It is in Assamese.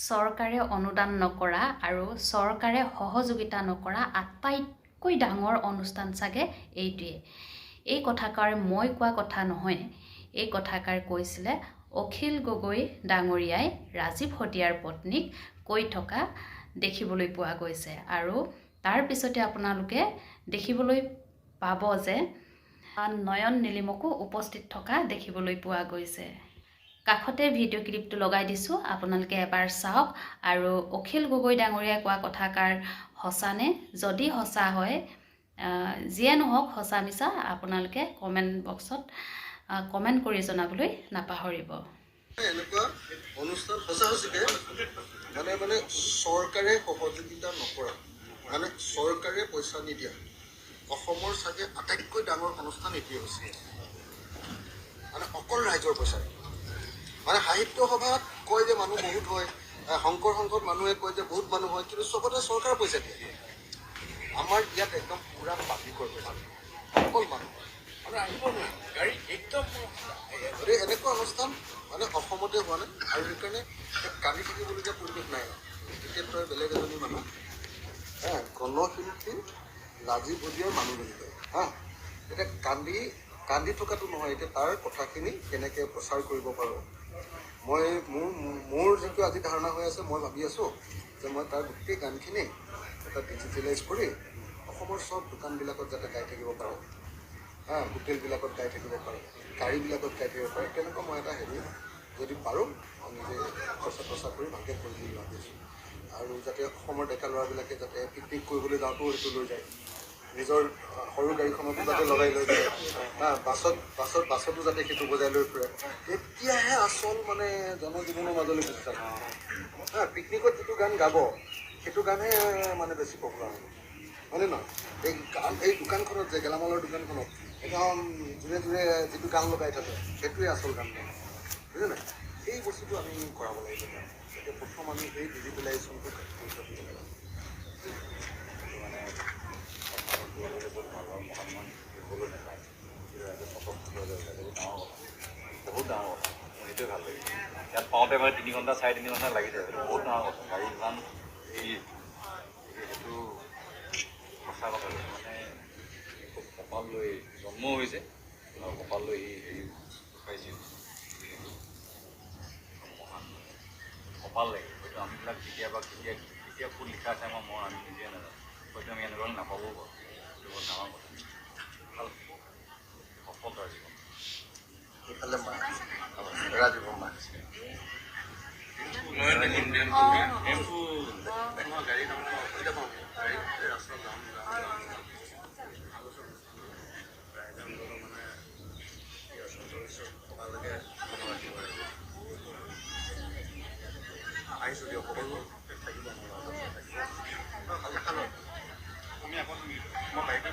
চৰকাৰে অনুদান নকৰা আৰু চৰকাৰে সহযোগিতা নকৰা আটাইতকৈ ডাঙৰ অনুষ্ঠান চাগে এইটোৱে। এই কথাষাৰ মই কোৱা কথা নহয়, এই কথাষাৰ কৈছিলে অখিল গগৈ ডাঙৰীয়াই ৰাজীৱ শদিয়াৰ পত্নীক কৈ থকা দেখিবলৈ পোৱা গৈছে। আৰু তাৰ পিছতে আপোনালোকে দেখিবলৈ পাব যে নয়ন নিলিমকো উপস্থিত থকা দেখিবলৈ পোৱা গৈছে। কাষতে ভিডিঅ' ক্লিপটো লগাই দিছোঁ, আপোনালোকে এবাৰ চাওক। আৰু অখিল গগৈ ডাঙৰীয়াই কোৱা কথাষাৰ সঁচানে? যদি সঁচা হয়, যিয়ে নহওক সঁচা মিছা আপোনালোকে কমেণ্ট বক্সত কমেণ্ট কৰি জনাবলৈ নাপাহৰিব। এনেকুৱা অনুষ্ঠান সঁচাসঁচিকে মানে চৰকাৰে সহযোগিতা নকৰা, মানে চৰকাৰে পইচা নিদিয়া অসমৰ চাগে আটাইতকৈ ডাঙৰ অনুষ্ঠান এটি হৈছে। মানে অকল ৰাইজৰ পইচাৰে। মানে সাহিত্য সভাত কয় যে মানুহ বহুত হয়, শংকৰ সংঘত মানুহে কয় যে বহুত মানুহ হয়, কিন্তু চবতে চৰকাৰে পইচা দিয়ে। আমাৰ ইয়াত একদম পুৰা পাব্লিকৰ পইচা, অকল মানুহ মানে আহিব নোৱাৰে গাড়ী একদম। গতিকে এনেকুৱা অনুষ্ঠান মানে অসমতে হোৱা নাই, আৰু সেইকাৰণে কান্দি থাকিবলগীয়া পৰিৱেশ নাই। এতিয়া তই বেলেগ এজনী মানুহ গণশিল্পী ৰাজীৱ শদিয়াৰ মানুহ বুলি কয় এতিয়া কান্দি থকাটো নহয়, এতিয়া তাৰ কথাখিনি কেনেকৈ প্ৰচাৰ কৰিব পাৰোঁ। মই মোৰ যিটো আজি ধাৰণা হৈ আছে, মই ভাবি আছোঁ যে মই তাৰ গোটেই গানখিনি এটা ডিজিটেলাইজ কৰি অসমৰ চব দোকানবিলাকত যাতে গাই থাকিব পাৰোঁ, হোটেলবিলাকত গাই থাকিব পাৰোঁ, গাড়ীবিলাকত গাই থাকিব পাৰোঁ, তেনেকুৱা মই এটা হেৰি যদি পাৰোঁ নিজে খৰচা কৰি ভালকৈ কৰিম বুলি ভাবি আছোঁ। আৰু যাতে অসমৰ ডেকা ল'ৰাবিলাকে যাতে পিকনিক কৰিবলৈ যাওঁতেও সেইটো লৈ যায়, নিজৰ সৰু গাড়ীখনতো যাতে লগাই লৈ যায়, বাছতো যাতে সেইটো বজাই লৈ ফুৰে। তেতিয়াহে আচল মানে জনজীৱনৰ মাজলৈ গুচি যাব। পিকনিকত যিটো গান গাব সেইটো গানহে মানে বেছি পপুলাৰ হ'ব, হয়নে নহয়? এই দোকানখনত যে গেলামালৰ দোকানখনত একদম জোৰে জোৰে যিটো গান লগাই থাকে সেইটোৱে আচল গান গায়, বুজিছে নাই? সেই বস্তুটো আমি কৰাব লাগিব। এতিয়া প্ৰথম আমি এই ডিজিটেলাইজেশ্যনটো গুৰুত্ব দিব লাগিব। বহুত ডাঙৰ কথা, সেইটোৱে ভাল লাগে। ইয়াত পাওঁতে মানে 3 ঘণ্টা 3.5 ঘণ্টা লাগি যায়, সেইটো বহুত ডাঙৰ কথা। গাড়ী ইমান সেইটো সঁচা কথা। মানে খুব কপাল লৈ জন্ম হৈছে আৰু কপাল লৈ হেৰি পাইছিল, মহান কপাল লাগে। হয়তো আমিবিলাক কেতিয়া ফুল লিখা আছে আমাৰ মন আমি নিজে নাজানো, হয়তো আমি এনেকুৱা নাপাবও পাৰোঁ। সেইটো বহুত ডাঙৰ কথা, ভাল সফলতাৰ জীৱন। সেইফালে ৰাজীৱ মাছ আহিছোঁ দিয়ক, সকলো থাকিব। আমি আকৌ মই বাইক